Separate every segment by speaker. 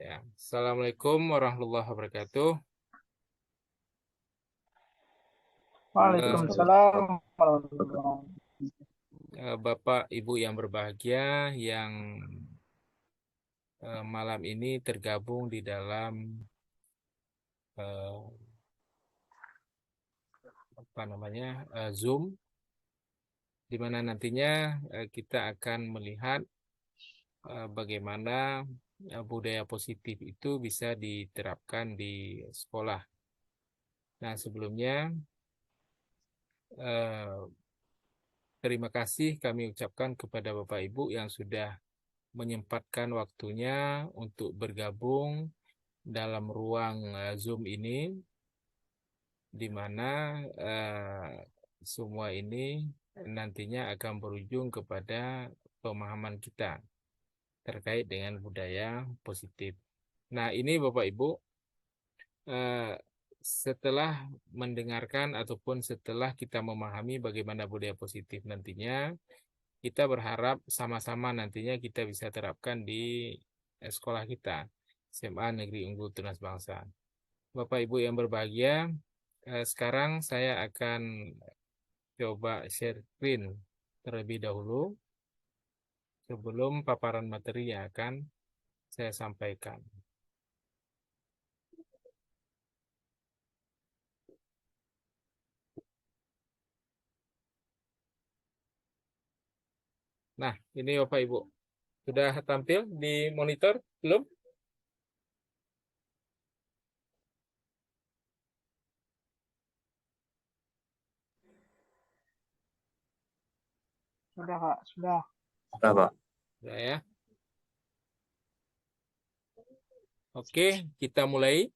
Speaker 1: Ya. Assalamualaikum warahmatullahi wabarakatuh. Eh,
Speaker 2: Waalaikumsalam warahmatullahi wabarakatuh.
Speaker 1: Bapak Ibu yang berbahagia yang malam ini tergabung di dalam eh, Zoom, di mana nantinya kita akan melihat bagaimana budaya positif itu bisa diterapkan di sekolah. Nah, sebelumnya eh, terima kasih kami ucapkan kepada Bapak Ibu yang sudah menyempatkan waktunya untuk bergabung dalam ruang Zoom ini, di mana semua ini nantinya akan berujung kepada pemahaman kita terkait dengan budaya positif. Nah, ini Bapak Ibu, eh, setelah mendengarkan ataupun setelah kita memahami bagaimana budaya positif nantinya, kita berharap sama-sama nantinya kita bisa terapkan di sekolah kita, SMA Negeri Unggul Tunas Bangsa. Bapak Ibu yang berbahagia, sekarang saya akan coba share screen terlebih dahulu sebelum paparan materi yang akan saya sampaikan. Nah, ini Bapak Ibu, sudah tampil di monitor belum?
Speaker 2: Sudah, Kak, sudah.
Speaker 3: Sudah, Pak.
Speaker 1: Sudah ya. Oke, kita mulai.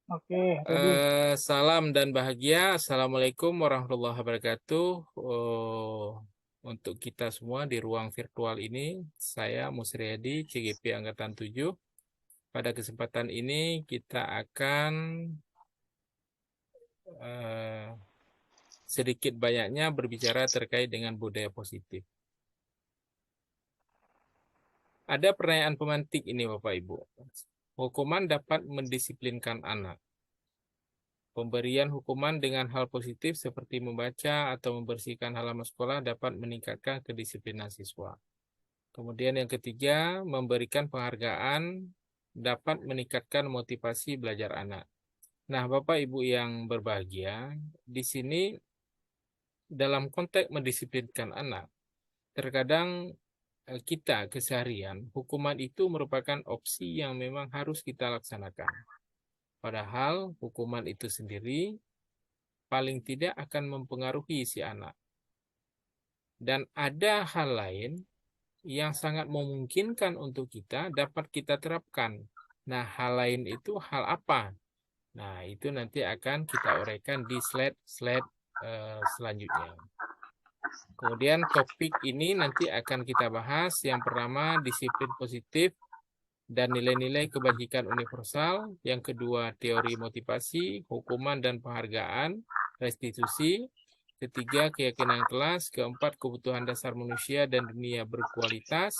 Speaker 2: Oke, ready.
Speaker 1: Salam dan bahagia. Assalamualaikum warahmatullahi wabarakatuh. Untuk kita semua di ruang virtual ini, saya Musriyadi, CGP Angkatan 7. Pada kesempatan ini kita akan eh, sedikit banyaknya berbicara terkait dengan budaya positif. Ada pertanyaan pemantik ini Bapak Ibu. Hukuman dapat mendisiplinkan anak. Pemberian hukuman dengan hal positif seperti membaca atau membersihkan halaman sekolah dapat meningkatkan kedisiplinan siswa. Kemudian yang ketiga, memberikan penghargaan dapat meningkatkan motivasi belajar anak. Nah, Bapak Ibu yang berbahagia, di sini dalam konteks mendisiplinkan anak, terkadang kita keseharian, hukuman itu merupakan opsi yang memang harus kita laksanakan. Padahal hukuman itu sendiri paling tidak akan mempengaruhi si anak. Dan ada hal lain yang sangat memungkinkan untuk kita dapat kita terapkan. Nah, hal lain itu hal apa? Nah, itu nanti akan kita uraikan di slide-slide selanjutnya. Kemudian topik ini nanti akan kita bahas. Yang pertama, disiplin positif dan nilai-nilai kebajikan universal. Yang kedua, teori motivasi, hukuman dan penghargaan, restitusi. Ketiga, keyakinan kelas. Keempat, kebutuhan dasar manusia dan dunia berkualitas.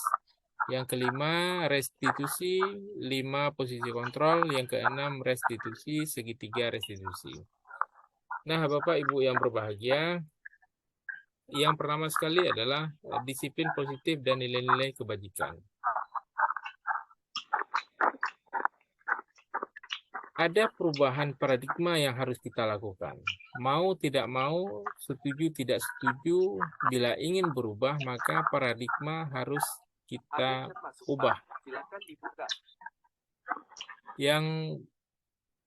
Speaker 1: Yang kelima, restitusi. Lima, posisi kontrol. Yang keenam, restitusi. Segitiga restitusi. Nah, Bapak Ibu yang berbahagia, yang pertama sekali adalah disiplin positif dan nilai-nilai kebajikan. Ada perubahan paradigma yang harus kita lakukan. Mau tidak mau, setuju tidak setuju, bila ingin berubah, maka paradigma harus kita ubah. Yang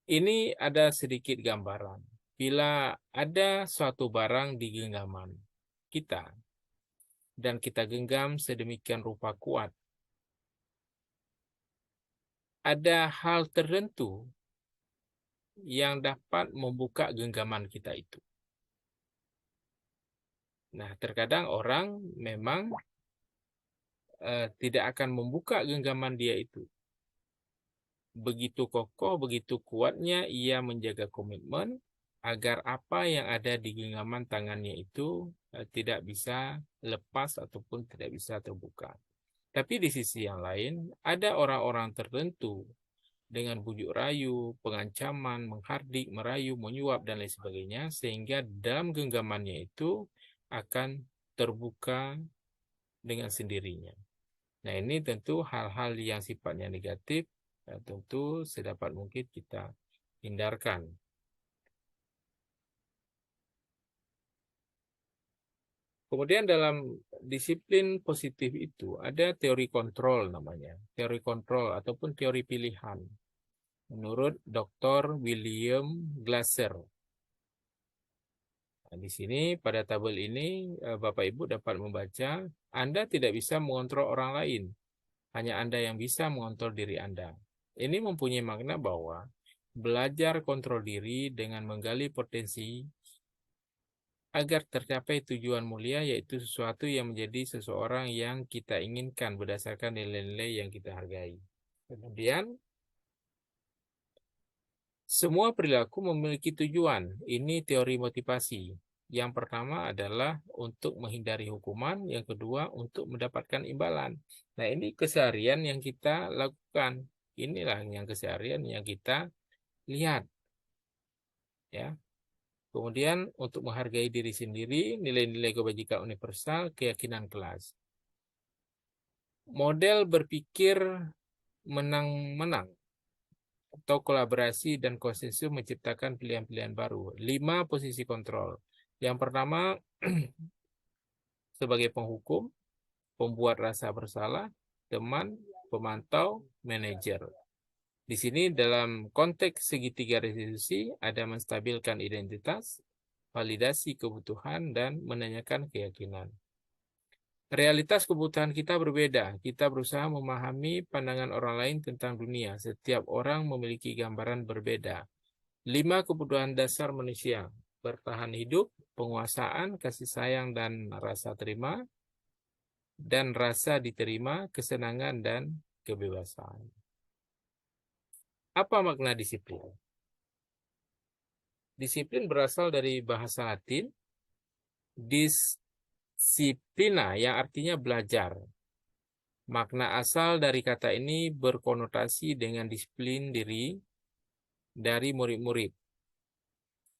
Speaker 1: ini ada sedikit gambaran. Bila ada suatu barang di genggaman kita, dan kita genggam sedemikian rupa kuat, ada hal tertentu yang dapat membuka genggaman kita itu. Nah, terkadang orang memang tidak akan membuka genggaman dia itu. Begitu kokoh, begitu kuatnya ia menjaga komitmen agar apa yang ada di genggaman tangannya itu tidak bisa lepas ataupun tidak bisa terbuka. Tapi di sisi yang lain, ada orang-orang tertentu dengan bujuk rayu, pengancaman, menghardik, merayu, menyuap, dan lain sebagainya, sehingga dalam genggamannya itu akan terbuka dengan sendirinya. Nah, ini tentu hal-hal yang sifatnya negatif, tentu sedapat mungkin kita hindarkan. Kemudian dalam disiplin positif itu ada teori kontrol namanya, teori kontrol ataupun teori pilihan. Menurut Dr. William Glasser. Nah, di sini pada tabel ini Bapak Ibu dapat membaca, Anda tidak bisa mengontrol orang lain, hanya Anda yang bisa mengontrol diri Anda. Ini mempunyai makna bahwa belajar kontrol diri dengan menggali potensi agar tercapai tujuan mulia, yaitu sesuatu yang menjadi seseorang yang kita inginkan berdasarkan nilai-nilai yang kita hargai. Kemudian, semua perilaku memiliki tujuan. Ini teori motivasi. Yang pertama adalah untuk menghindari hukuman, yang kedua untuk mendapatkan imbalan. Nah, ini keseharian yang kita lakukan. Inilah yang keseharian yang kita lihat, ya. Kemudian untuk menghargai diri sendiri, nilai-nilai kebajikan universal, keyakinan kelas. Model berpikir menang-menang atau kolaborasi dan konsensus menciptakan pilihan-pilihan baru. 5 posisi kontrol. Yang pertama, sebagai penghukum, pembuat rasa bersalah, teman, pemantau, manajer. Di sini dalam konteks segitiga restitusi ada menstabilkan identitas, validasi kebutuhan, dan menanyakan keyakinan. Realitas kebutuhan kita berbeda. Kita berusaha memahami pandangan orang lain tentang dunia. Setiap orang memiliki gambaran berbeda. 5 kebutuhan dasar manusia: bertahan hidup, penguasaan, kasih sayang dan rasa terima, dan rasa diterima, kesenangan, dan kebebasan. Apa makna disiplin? Disiplin berasal dari bahasa Latin, disciplina, yang artinya belajar. Makna asal dari kata ini berkonotasi dengan disiplin diri dari murid-murid.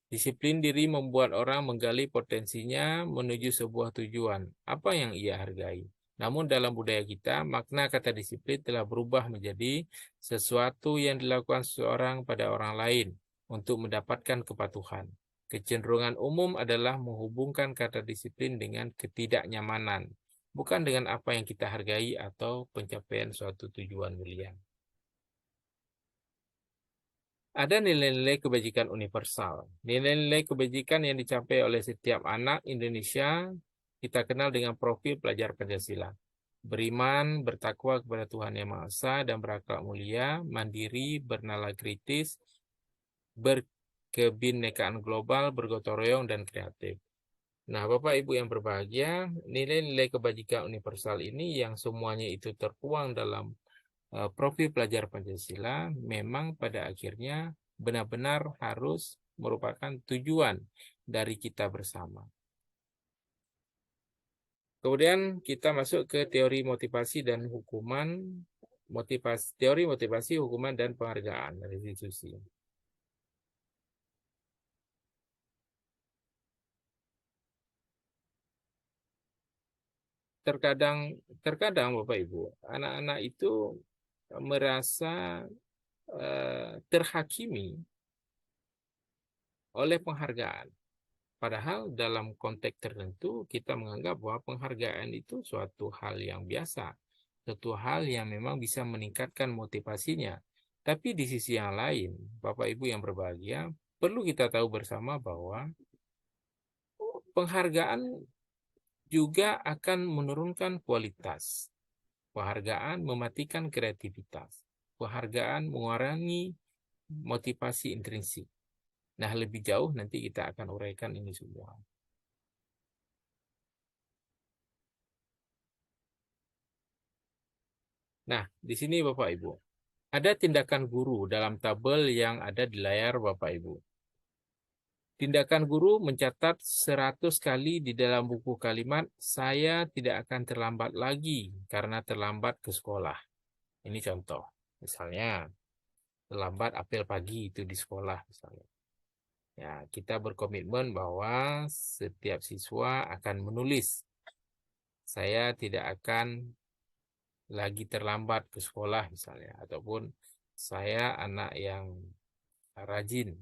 Speaker 1: Disiplin diri membuat orang menggali potensinya menuju sebuah tujuan, apa yang ia hargai. Namun dalam budaya kita, makna kata disiplin telah berubah menjadi sesuatu yang dilakukan seseorang pada orang lain untuk mendapatkan kepatuhan. Kecenderungan umum adalah menghubungkan kata disiplin dengan ketidaknyamanan, bukan dengan apa yang kita hargai atau pencapaian suatu tujuan mulia. Ada nilai-nilai kebajikan universal. Nilai-nilai kebajikan yang dicapai oleh setiap anak Indonesia kita kenal dengan profil pelajar Pancasila. Beriman, bertakwa kepada Tuhan Yang Maha Esa, dan berakhlak mulia, mandiri, bernalar kritis, berkebinekaan global, bergotong royong, dan kreatif. Nah, Bapak Ibu yang berbahagia, nilai-nilai kebajikan universal ini yang semuanya itu tertuang dalam profil pelajar Pancasila memang pada akhirnya benar-benar harus merupakan tujuan dari kita bersama. Kemudian kita masuk ke teori motivasi dan hukuman, teori motivasi, hukuman, dan penghargaan restitusi. Terkadang Bapak Ibu, anak-anak itu merasa terhakimi oleh penghargaan. Padahal dalam konteks tertentu kita menganggap bahwa penghargaan itu suatu hal yang biasa, suatu hal yang memang bisa meningkatkan motivasinya. Tapi di sisi yang lain, Bapak Ibu yang berbahagia, perlu kita tahu bersama bahwa penghargaan juga akan menurunkan kualitas. Penghargaan mematikan kreativitas. Penghargaan mengurangi motivasi intrinsik. Nah, lebih jauh nanti kita akan uraikan ini semua. Nah, di sini Bapak Ibu, ada tindakan guru dalam tabel yang ada di layar Bapak Ibu. Tindakan guru mencatat 100 kali di dalam buku kalimat, saya tidak akan terlambat lagi karena terlambat ke sekolah. Ini contoh. Misalnya, terlambat apel pagi itu di sekolah misalnya. Ya, kita berkomitmen bahwa setiap siswa akan menulis, saya tidak akan lagi terlambat ke sekolah misalnya, ataupun saya anak yang rajin.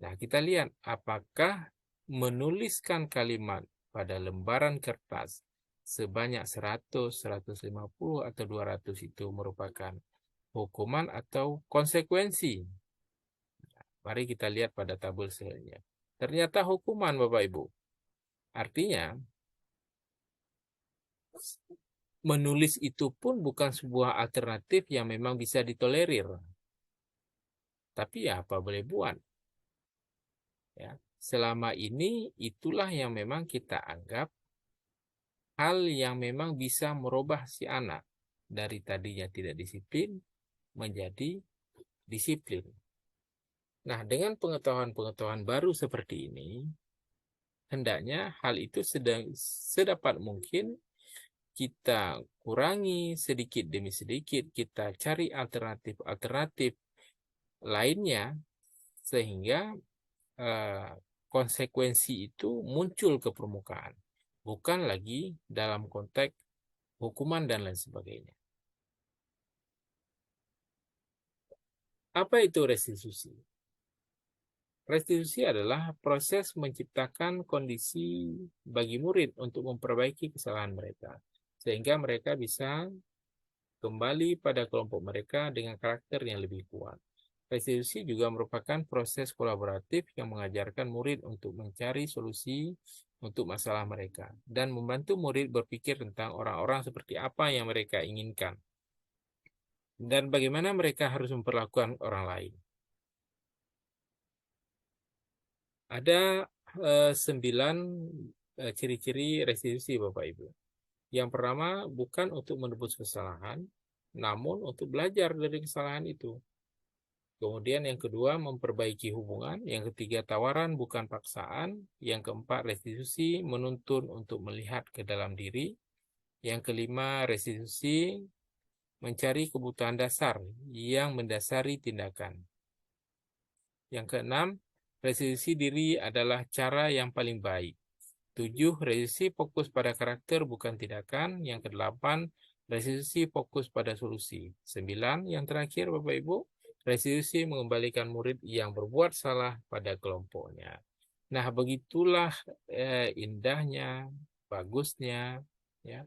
Speaker 1: Nah, kita lihat apakah menuliskan kalimat pada lembaran kertas sebanyak 100, 150, atau 200 itu merupakan hukuman atau konsekuensi. Mari kita lihat pada tabel selnya. Ternyata hukuman, Bapak Ibu. Artinya, menulis itu pun bukan sebuah alternatif yang memang bisa ditolerir. Tapi ya apa boleh buat. Ya, selama ini itulah yang memang kita anggap hal yang memang bisa merubah si anak dari tadinya tidak disiplin menjadi disiplin. Nah, dengan pengetahuan-pengetahuan baru seperti ini, hendaknya hal itu sedapat mungkin kita kurangi sedikit demi sedikit, kita cari alternatif-alternatif lainnya sehingga konsekuensi itu muncul ke permukaan, bukan lagi dalam konteks hukuman dan lain sebagainya. Apa itu restitusi? Restitusi adalah proses menciptakan kondisi bagi murid untuk memperbaiki kesalahan mereka, sehingga mereka bisa kembali pada kelompok mereka dengan karakter yang lebih kuat. Restitusi juga merupakan proses kolaboratif yang mengajarkan murid untuk mencari solusi untuk masalah mereka dan membantu murid berpikir tentang orang-orang seperti apa yang mereka inginkan dan bagaimana mereka harus memperlakukan orang lain. Ada 9 ciri-ciri restitusi, Bapak Ibu. Yang pertama, bukan untuk menebus kesalahan, namun untuk belajar dari kesalahan itu. Kemudian yang kedua, memperbaiki hubungan. Yang ketiga, tawaran bukan paksaan. Yang keempat, restitusi menuntun untuk melihat ke dalam diri. Yang kelima, restitusi mencari kebutuhan dasar yang mendasari tindakan. Yang keenam, restitusi diri adalah cara yang paling baik. 7, restitusi fokus pada karakter bukan tindakan. Yang kedelapan, restitusi fokus pada solusi. 9, yang terakhir Bapak Ibu, restitusi mengembalikan murid yang berbuat salah pada kelompoknya. Nah, begitulah indahnya, bagusnya, ya,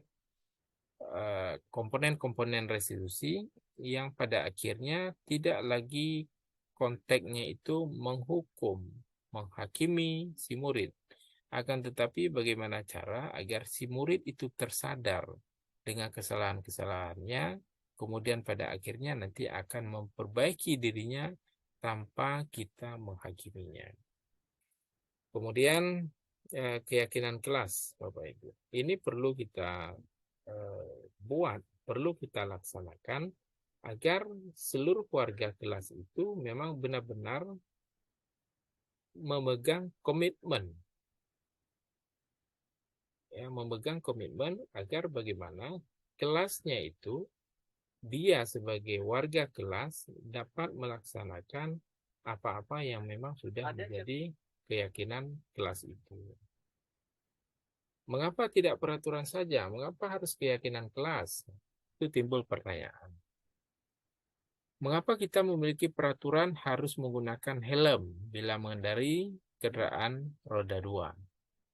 Speaker 1: komponen-komponen restitusi yang pada akhirnya tidak lagi konteksnya itu menghukum, menghakimi si murid. Akan tetapi bagaimana cara agar si murid itu tersadar dengan kesalahan-kesalahannya, kemudian pada akhirnya nanti akan memperbaiki dirinya tanpa kita menghakiminya. Kemudian keyakinan kelas, Bapak Ibu. Ini perlu kita buat, perlu kita laksanakan agar seluruh warga kelas itu memang benar-benar memegang komitmen, ya, memegang komitmen agar bagaimana kelasnya itu dia sebagai warga kelas dapat melaksanakan apa-apa yang memang sudah menjadi keyakinan kelas itu. Mengapa tidak peraturan saja? Mengapa harus keyakinan kelas? Itu timbul pertanyaan. Mengapa kita memiliki peraturan harus menggunakan helm bila mengendarai kendaraan roda 2?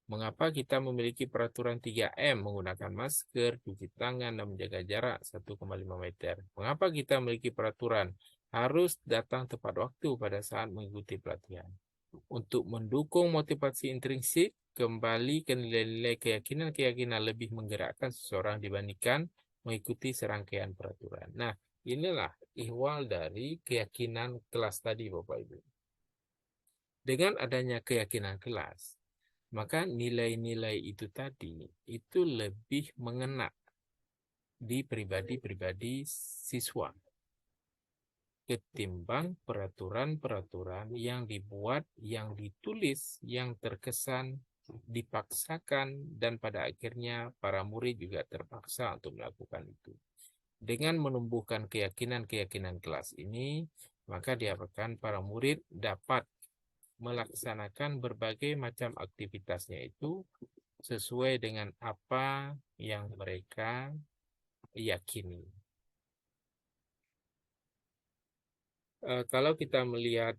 Speaker 1: Mengapa kita memiliki peraturan 3M menggunakan masker, cuci tangan, dan menjaga jarak 1,5 meter? Mengapa kita memiliki peraturan harus datang tepat waktu pada saat mengikuti pelatihan? Untuk mendukung motivasi intrinsik, kembali ke nilai-nilai keyakinan-keyakinan lebih menggerakkan seseorang dibandingkan mengikuti serangkaian peraturan. Nah, inilah ihwal dari keyakinan kelas tadi, Bapak Ibu. Dengan adanya keyakinan kelas, maka nilai-nilai itu tadi itu lebih mengena di pribadi-pribadi siswa. ketimbang peraturan-peraturan yang dibuat, yang ditulis, yang terkesan dipaksakan, dan pada akhirnya para murid juga terpaksa untuk melakukan itu. Dengan menumbuhkan keyakinan-keyakinan kelas ini, maka diharapkan para murid dapat melaksanakan berbagai macam aktivitasnya itu sesuai dengan apa yang mereka yakini. Kalau kita melihat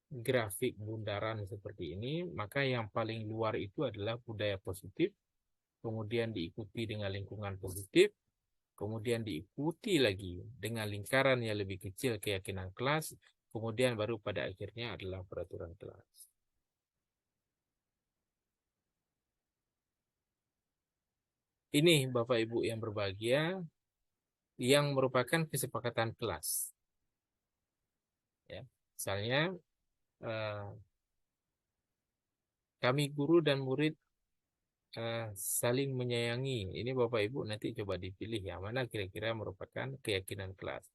Speaker 1: grafik bundaran seperti ini, maka yang paling luar itu adalah budaya positif, kemudian diikuti dengan lingkungan positif, kemudian diikuti lagi dengan lingkaran yang lebih kecil keyakinan kelas, kemudian baru pada akhirnya adalah peraturan kelas. Ini Bapak Ibu yang berbahagia, yang merupakan kesepakatan kelas. Ya, misalnya kami guru dan murid saling menyayangi. Ini Bapak Ibu nanti coba dipilih yang mana kira-kira merupakan keyakinan kelas.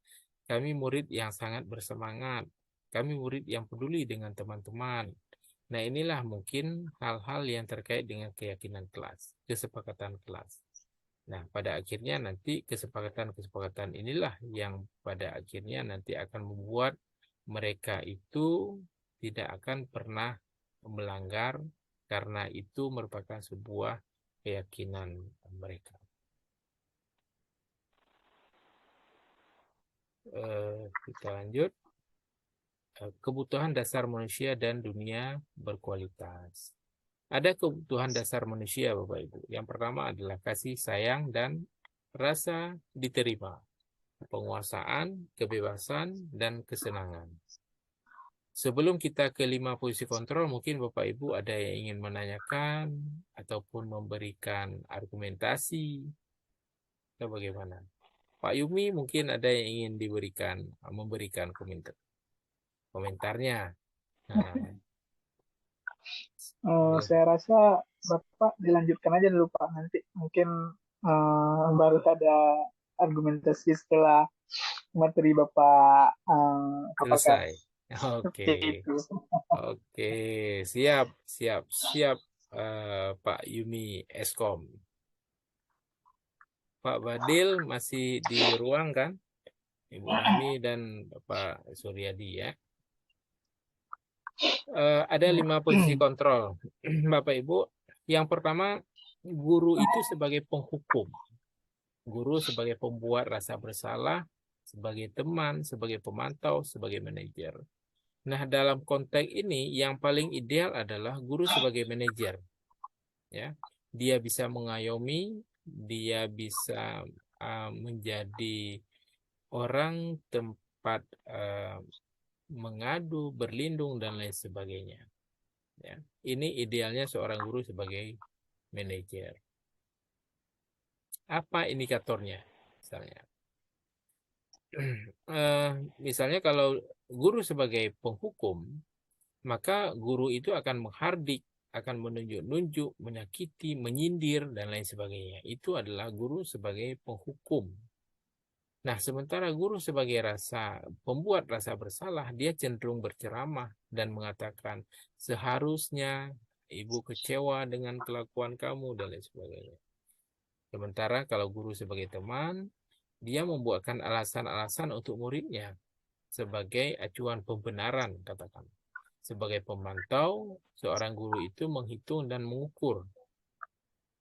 Speaker 1: Kami murid yang sangat bersemangat. Kami murid yang peduli dengan teman-teman. Nah, inilah mungkin hal-hal yang terkait dengan keyakinan kelas, kesepakatan kelas. Nah, pada akhirnya nanti kesepakatan-kesepakatan inilah yang pada akhirnya nanti akan membuat mereka itu tidak akan pernah melanggar, karena itu merupakan sebuah keyakinan mereka. Kita lanjut. Kebutuhan dasar manusia dan dunia berkualitas. Ada kebutuhan dasar manusia, Bapak Ibu. Yang pertama adalah kasih sayang dan rasa diterima, penguasaan, kebebasan, dan kesenangan. Sebelum kita ke 5 posisi kontrol, mungkin Bapak Ibu ada yang ingin menanyakan ataupun memberikan argumentasi atau bagaimana? Pak Yumi mungkin ada yang ingin memberikan komentarnya. Nah,
Speaker 2: Saya rasa Bapak dilanjutkan aja dulu Pak. Nanti mungkin baru ada argumentasi setelah materi Bapak paparkan.
Speaker 1: selesai. Oke.
Speaker 2: Itu.
Speaker 1: Oke, siap, Pak Yumi Eskom. Pak Badil masih di ruang kan? Ibu Nami dan Bapak Suryadi ya. Ada 5 posisi kontrol, Bapak Ibu. Yang pertama, guru itu sebagai penghukum. Guru sebagai pembuat rasa bersalah, sebagai teman, sebagai pemantau, sebagai manajer. Nah, dalam konteks ini yang paling ideal adalah guru sebagai manajer. Ya, dia bisa mengayomi, dia bisa menjadi orang tempat mengadu, berlindung, dan lain sebagainya. Ya, ini idealnya seorang guru sebagai manajer. Apa indikatornya? Misalnya kalau guru sebagai penghukum, maka guru itu akan menghardik, akan menunjuk-nunjuk, menyakiti, menyindir, dan lain sebagainya. Itu adalah guru sebagai penghukum. Nah, sementara guru sebagai pembuat rasa bersalah, dia cenderung berceramah dan mengatakan, seharusnya ibu kecewa dengan kelakuan kamu, dan lain sebagainya. Sementara kalau guru sebagai teman, dia membuatkan alasan-alasan untuk muridnya sebagai acuan pembenaran, katakan. Sebagai pemantau, seorang guru itu menghitung dan mengukur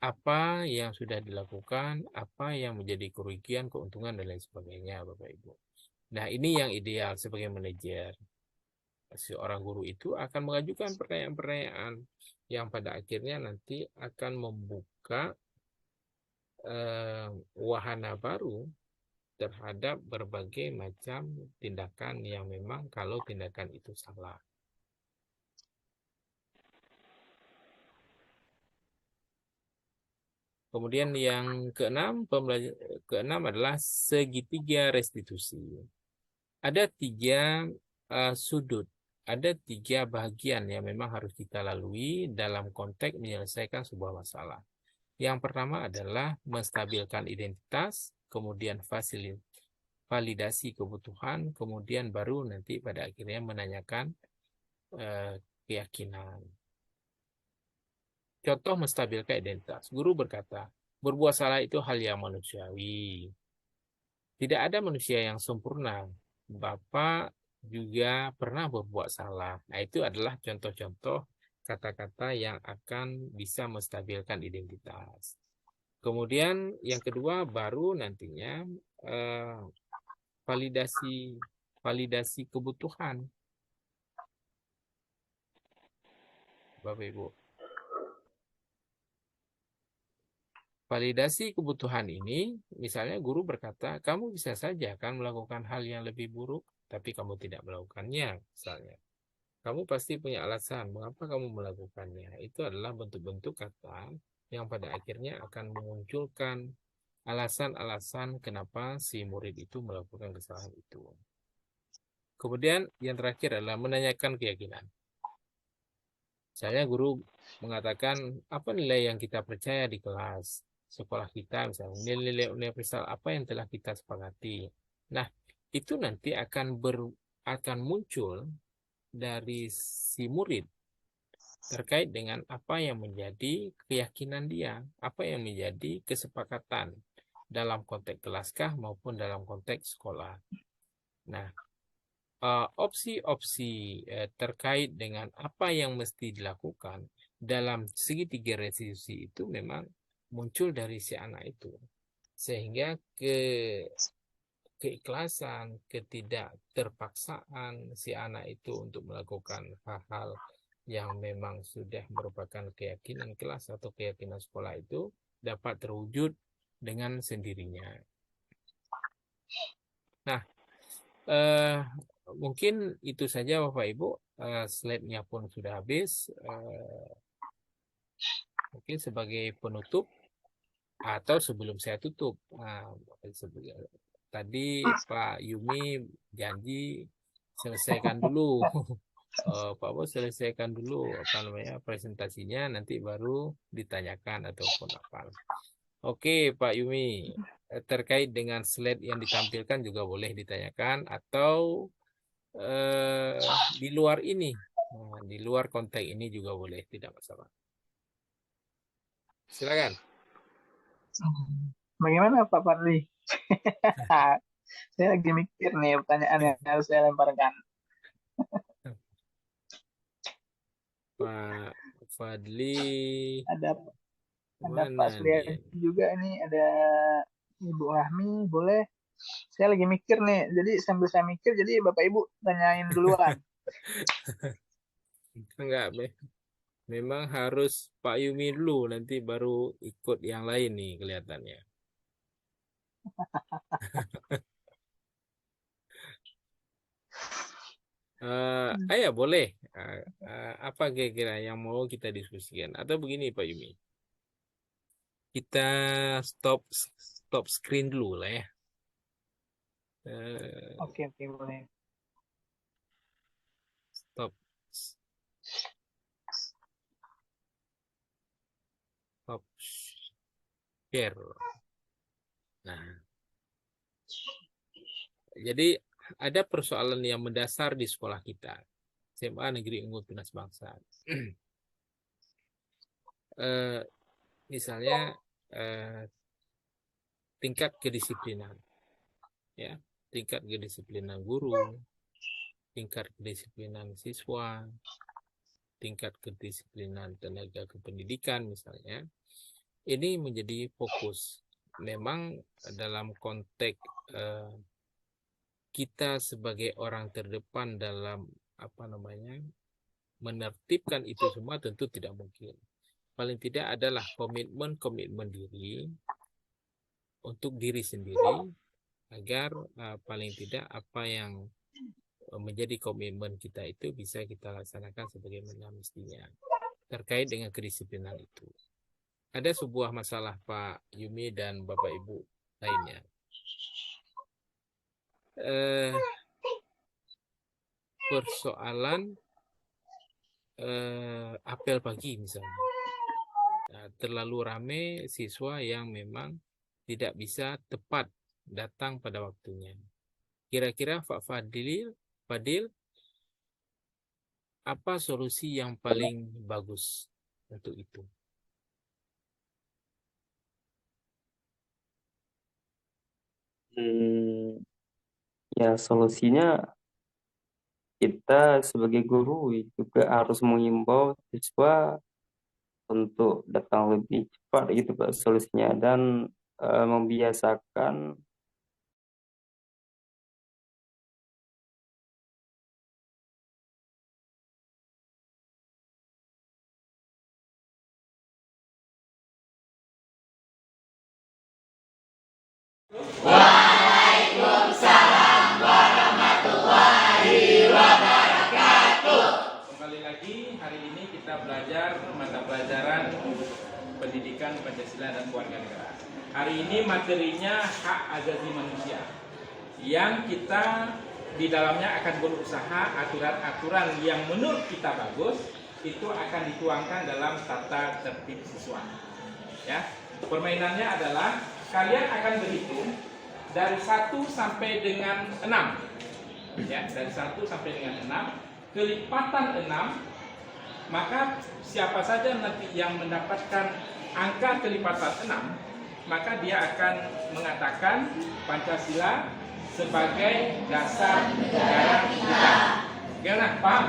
Speaker 1: apa yang sudah dilakukan, apa yang menjadi kerugian, keuntungan, dan lain sebagainya, Bapak Ibu. Nah, ini yang ideal sebagai manajer. Seorang guru itu akan mengajukan pertanyaan-pertanyaan yang pada akhirnya nanti akan membuka wahana baru terhadap berbagai macam tindakan yang memang kalau tindakan itu salah. Kemudian yang keenam adalah segitiga restitusi. Ada 3 sudut, ada 3 bagian yang memang harus kita lalui dalam konteks menyelesaikan sebuah masalah. Yang pertama adalah menstabilkan identitas, kemudian validasi kebutuhan, kemudian baru nanti pada akhirnya menanyakan keyakinan. Contoh menstabilkan identitas. Guru berkata, berbuat salah itu hal yang manusiawi. Tidak ada manusia yang sempurna. Bapak juga pernah berbuat salah. Nah, itu adalah contoh-contoh kata-kata yang akan bisa menstabilkan identitas. Kemudian yang kedua baru nantinya validasi kebutuhan. Bapak Ibu. Validasi kebutuhan ini, misalnya guru berkata, kamu bisa saja kan melakukan hal yang lebih buruk, tapi kamu tidak melakukannya, misalnya. Kamu pasti punya alasan mengapa kamu melakukannya. Itu adalah bentuk-bentuk kata yang pada akhirnya akan memunculkan alasan-alasan kenapa si murid itu melakukan kesalahan itu. Kemudian yang terakhir adalah menanyakan keyakinan. Misalnya guru mengatakan apa nilai yang kita percaya di kelas sekolah kita, misalnya nilai-nilai universal apa yang telah kita sepakati. Nah, itu nanti akan muncul dari si murid terkait dengan apa yang menjadi keyakinan dia, apa yang menjadi kesepakatan dalam konteks kelaskah maupun dalam konteks sekolah. Nah, opsi-opsi terkait dengan apa yang mesti dilakukan dalam segitiga restitusi itu memang muncul dari si anak itu. Sehingga keikhlasan, ketidakterpaksaan si anak itu untuk melakukan hal-hal yang memang sudah merupakan keyakinan kelas atau keyakinan sekolah itu dapat terwujud dengan sendirinya. Nah, mungkin itu saja Bapak Ibu. Slide-nya pun sudah habis. Mungkin sebagai penutup atau sebelum saya tutup, tadi Pak Yumi janji selesaikan dulu, Pak Bos selesaikan dulu apa namanya presentasinya, nanti baru ditanyakan ataupun apa. Oke Pak Yumi, terkait dengan slide yang ditampilkan juga boleh ditanyakan atau di luar ini, di luar konteks ini juga boleh, tidak masalah. Silakan.
Speaker 2: Bagaimana Pak Fadli? Saya lagi mikir nih pertanyaan yang harus saya lemparkan.
Speaker 1: Pak Fadli,
Speaker 2: Ada
Speaker 1: mana
Speaker 2: Pak
Speaker 1: nih?
Speaker 2: Suryadi juga ini, ada Ibu Rahmi, boleh. Saya lagi mikir nih, jadi sambil saya mikir, jadi Bapak Ibu tanyain duluan.
Speaker 1: Enggak, memang harus Pak Yumi dulu, nanti baru ikut yang lain nih kelihatannya. Ya boleh. Apa kira-kira yang mau kita diskusikan? Atau begini Pak Yumi, kita stop screen dulu lah ya.
Speaker 2: Oke, boleh.
Speaker 1: Stop share. Nah, jadi ada persoalan yang mendasar di sekolah kita, SMA Negeri Unggul Tunas Bangsa. Misalnya tingkat kedisiplinan, ya, tingkat kedisiplinan guru, tingkat kedisiplinan siswa, tingkat kedisiplinan tenaga kependidikan misalnya, ini menjadi fokus. Memang dalam konteks kita sebagai orang terdepan dalam apa namanya menertibkan itu semua tentu tidak mungkin. Paling tidak adalah komitmen diri untuk diri sendiri agar paling tidak apa yang menjadi komitmen kita itu bisa kita laksanakan sebagaimana mestinya terkait dengan kedisiplinan itu. Ada sebuah masalah Pak Yumi dan Bapak Ibu lainnya. Persoalan apel pagi misalnya. Terlalu ramai siswa yang memang tidak bisa tepat datang pada waktunya. Kira-kira Pak Fadil, apa solusi yang paling bagus untuk itu?
Speaker 3: Ya solusinya kita sebagai guru juga harus mengimbau siswa untuk datang lebih cepat gitu Pak solusinya, dan membiasakan
Speaker 1: Kembali lagi, hari ini kita belajar mata pelajaran pendidikan Pancasila dan Kewarganegaraan. Hari ini materinya hak asasi manusia, yang kita di dalamnya akan berusaha aturan-aturan yang menurut kita bagus itu akan dituangkan dalam tata tertib siswa. Ya, permainannya adalah kalian akan berhitung dari 1 sampai dengan 6. Ya, dari 1 sampai dengan 6, kelipatan 6, maka siapa saja nanti yang mendapatkan angka kelipatan 6, maka dia akan mengatakan Pancasila sebagai dasar negara kita. Gimana? Paham?